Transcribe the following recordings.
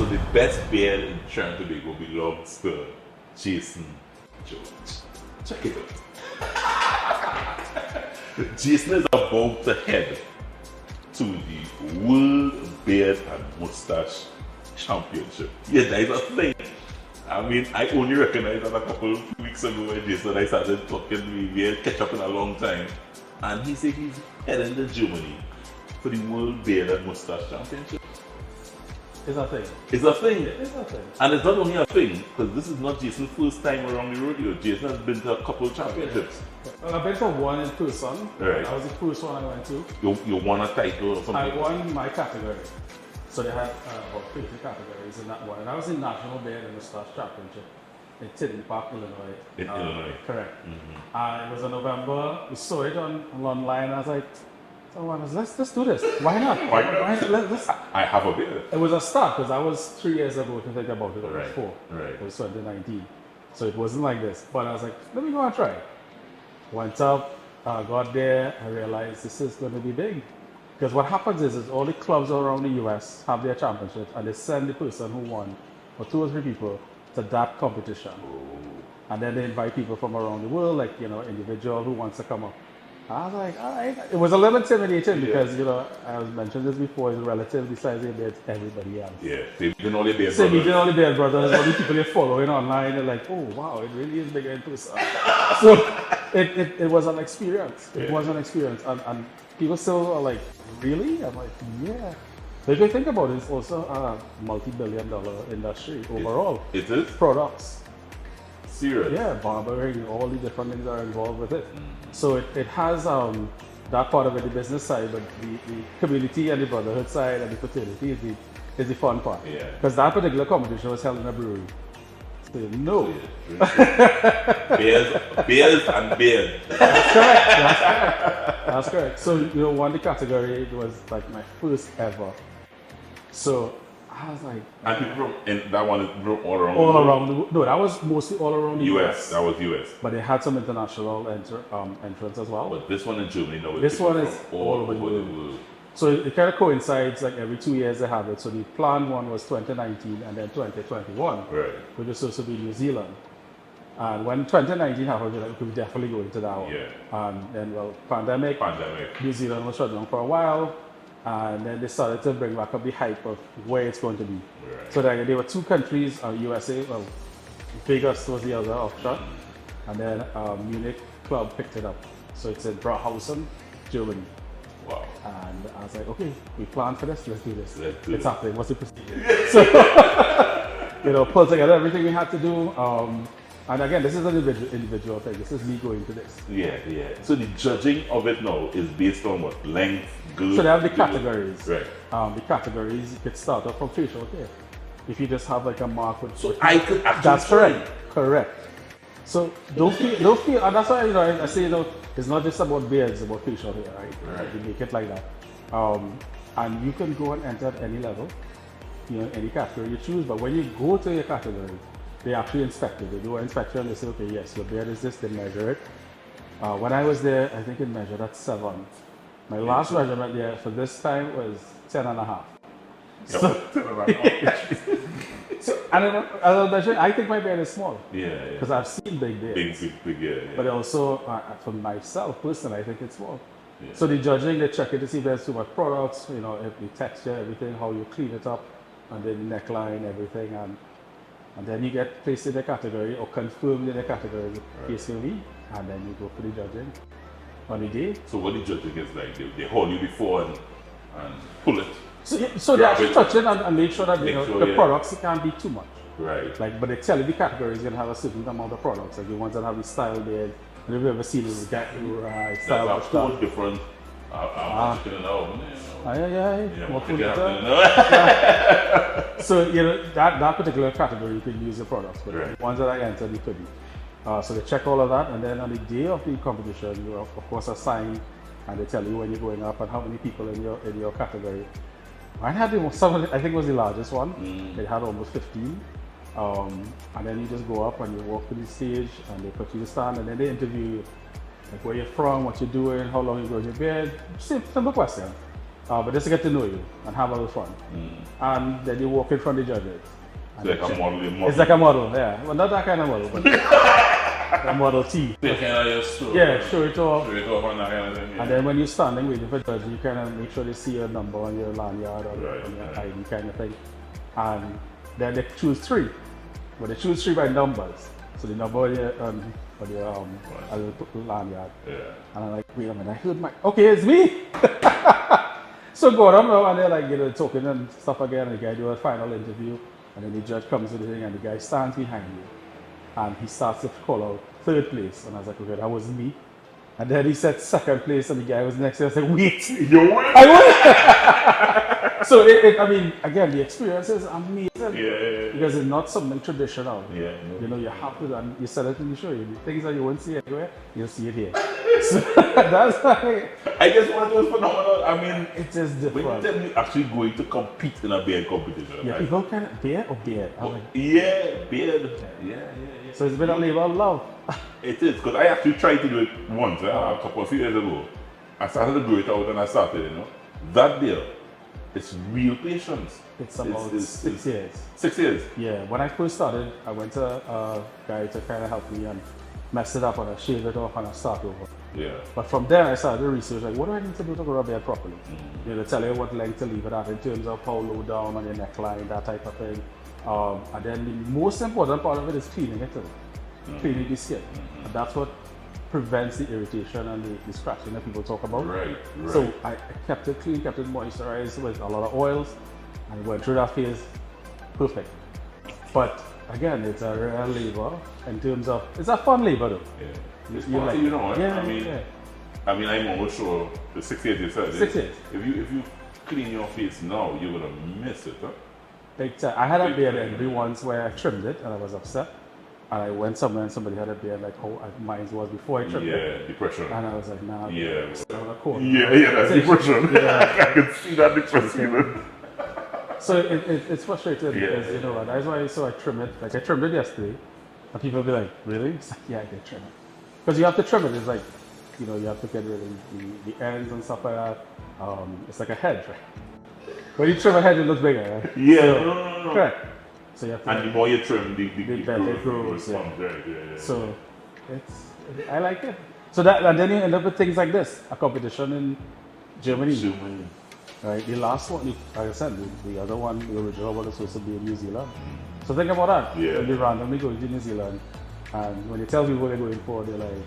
So the best beard in Trinidad and Tobago belongs to Jason George. Check it out. Jason is about to head to the World Beard and Mustache Championship. Yeah, that is a thing. I mean, I only recognized that a couple of weeks ago when Jason and I started talking to me. We had catch up in a long time. And he said he's heading to Germany for the World Beard and Mustache Championship. It's a thing. It's a thing. It's a thing. And it's not only a thing, because this is not Jason's first time around the rodeo. Jason has been to a couple of championships. Well, I've been to one in person. Right. That was the first one I went to. You won a title or something? I won my category. So they had about 50 categories in that one. And I was in National Beard and Mustache Championship in Tidney Park, Illinois. In Illinois. Correct. And it was in November. We saw it online. I was like, let's do this. Why not? Why not? Let's. I have a beard. It was a start because I was 3 years ago to think about it, or Right. 4. Right. It was 2019. So it wasn't like this. But I was like, let me go and try. Went up, got there, I realized this is going to be big. Because what happens is all the clubs around the US have their championships and they send the person who won, or 2 or 3 people, to that competition. And then they invite people from around the world, like, individual who wants to come up. I was like, all right. It was a little intimidating because, I was mentioned this before, it's relatively sizable to everybody else. Yeah, they didn't only beard So we brothers. did all the Beard Brothers, all the people they're following online, they're like, oh wow, it really is bigger in person. So it was an experience. It was an experience. And people still are like, really? I'm like, yeah. But if you think about it, it's also a multi-billion-dollar industry overall. It is? Products. Serious? Yeah, barbering, all the different things are involved with it. So it has that part of it, the business side, but the community and the brotherhood side and the fraternity is the fun part. Yeah. Because that particular competition was held in a brewery. So no. Beers and beard. That's correct. So won the category. It was like my first ever. So I was like, And people from that one is from all around. all around the world. No, that was mostly all around the US. That was US. But they had some international entrance as well. But this one in Germany, no. This people one is from all over the world. So it kind of coincides, like every 2 years they have it. So the planned one was 2019 and then 2021, Right. which was supposed to be New Zealand. And when 2019 happened, we could definitely go into that one. Yeah. And then, pandemic, New Zealand was shut down for a while. And then they started to bring back up the hype of where it's going to be. Right. So there were 2 countries, USA, Vegas was the other offshot. And then Munich club picked it up. So it's in Brauhausen, Germany. Wow. And I was like, okay, we planned for this, let's do this. Let's do It's it. happening, what's the procedure? So, pull together everything we had to do. And again, this is an individual thing. This is me going to this. Yeah, yeah. So the judging of it now is based on what? Length, girth? So they have the categories. Right. The categories, you could start off from facial hair. If you just have like a mark with... So I could actually... That's correct. Correct. So don't feel, and that's why I say it's not just about beards, it's about facial hair, right? Right. You make it like that, and you can go and enter at any level, any category you choose. But when you go to your category, they actually inspect it. They do an inspection. They say, okay, yes, your beard is this. They measure it. When I was there, I think it measured at 7. My last measurement there for this time was 10.5. So, and as I mentioned, I think my beard is small. Yeah. Because I've seen big beards. Big, yeah. But also, for myself personally, I think it's small. Yeah. So the judging, they check it to see if there's too much products, if the texture, everything, how you clean it up, and then the neckline, everything, and then you get placed in the category or confirmed in the category hastily, and then you go for the judging on the day. So what the judging is like, they hold you before and pull it. So they actually touch it and make sure that the products can't be too much. Right. But they tell you the category is going to have a certain amount of products. Like the ones that have the style beard. Have you ever seen it? Style. That's a whole different. I'm going to know. So that particular category you can use the products, but the ones that I entered you couldn't. So they check all of that, and then on the day of the competition, you of course assigned, and they tell you when you're going up and how many people in your category. I had I think it was the largest one. It had almost 15. And then you just go up and you walk to the stage and they put you to stand and then they interview you. Like where you're from, what you're doing, how long you grow your beard. Simple question. but just to get to know you and have a little fun. And then you walk in front of the judges. It's like a model. It's like a model, yeah. Well, not that kind of model, but a Model T. They kind of just show it off. Show it off and that kind of thing. Yeah. And then when you're standing waiting for judge, you kind of make sure they see your number on your lanyard or on your ID kind of thing. And then they choose 3. But they choose 3 by numbers. So the number on your lanyard. Yeah. And I'm like, wait a minute, I heard my, okay, it's me. So go on now, and they're like, you know, talking and stuff again, and the guy do a final interview, and then the judge comes to the thing, and the guy stands behind you, and he starts to call out 3rd place, and I was like, okay, that wasn't me. And then he said 2nd place, and the guy was next to me. I was like, wait, You won? I won. So I mean, again, the experience is amazing. Yeah. Because it's not something traditional. Yeah. You know, you have to, and you said it in the show, the things that you won't see anywhere, you'll see it here. So that's like, I just want to do phenomenal. I mean, it is different. when you tell me actually going to compete in a beard competition. Yeah, people kind of beard or beard. I'm like, yeah, beard. Yeah. so it's been a labor of love. It is, because I actually tried to do it once, a couple of years ago. I started to grow it out and I started, you know. That there, it's real patience. It's about 6 years. 6 years? Yeah, when I first started, I went to a guy to kind of help me and mess it up and I shaved it off and I start over. Yeah. But from there, I started to research, like, what do I need to do to grow a beard properly? You know, tell you what length to leave it at in terms of how low down on your neckline, that type of thing. And then the most important part of it is cleaning it too. Cleaning the skin. And that's what prevents the irritation and the scratching that people talk about. Right. So I kept it clean, kept it moisturized with a lot of oils, and went through that phase perfect. But again, it's a real labor in terms of, it's a fun labor though. Yeah. It's You fun, like- you know what? yeah, I mean, I'm almost sure the 6 years you said. 6 years. If you clean your face now, you're gonna miss it, huh? Big time. I had a beard envy once where I trimmed it and I was upset. And I went somewhere and somebody had a beard like how mine was before I trimmed it. Yeah, depression. And I was like, nah, Yeah. it's not a corner. Yeah, that's depression. Yeah. I can see that difference feeling. So it's frustrating because, you know, that's why I trim it. Like I trimmed it yesterday and people will be like, really? It's like, yeah, I did trim it. Because you have to trim it. It's like, you know, you have to get rid of the ends and stuff like that. It's like a hedge, right? When you trim a hedge, it looks bigger, right? Yeah, So, no. correct. So you have to, And the more you trim, the better it grows, yeah. Yeah. so I like it. So and then you end up with things like this, a competition in Germany. Right, the last one, like I said, the other one, the original one was supposed to be in New Zealand. So think about that. Yeah. When they randomly go to New Zealand, and when you tell people what they're going for, they're like,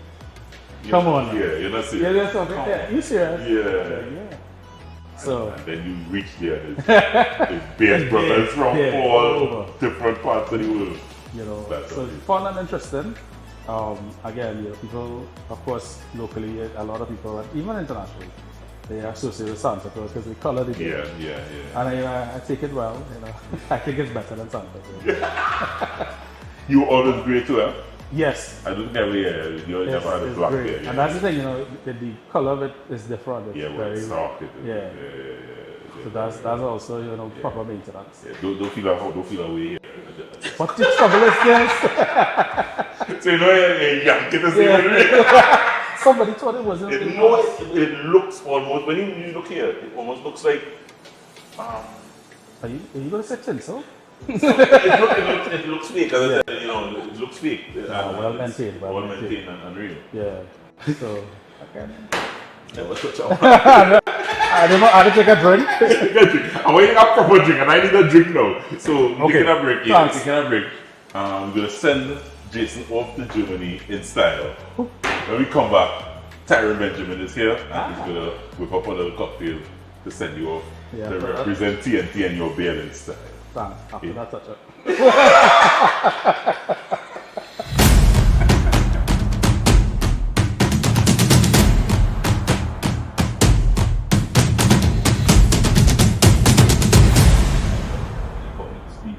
come on. Now. Yeah, you're not serious. Yeah, they're talking. Yeah, you serious? Yeah. So, And then you reach there, there's beard brothers from all different parts of the world. you know, That's so okay. it's fun and interesting. Again, you know, people, of course, locally, a lot of people, and even internationally, they associate with Santa Claus because they color the beard. Yeah. And I take it well, you know. I think it's better than Santa. So. You always great too, huh? Yes. I don't never you never had a It's black great. beard. And that's the thing, you know, the color of it is different. It's Yeah, well, it's soft. yeah. So that's also, you know, proper maintenance. Yeah, don't feel away here. But the trouble is this. So you know, you yank it to see what it is. Somebody thought it wasn't. It looks almost, when you look here, it almost looks like, Are you going to say tinsel? it looks fake, as I said, you know, it looks fake. Well maintained. Well maintained and real. Yeah. So, okay. Never touch out. I didn't take a drink. I'm waiting a proper drink and I need a drink now. So, Okay. taking a break. Thanks. Taking a break. I'm going to send Jason off to Germany in style. When we come back, Tyron Benjamin is here and he's going to whip up a little cocktail to send you off to represent TNT and your beard in style. Thanks. After that touch up.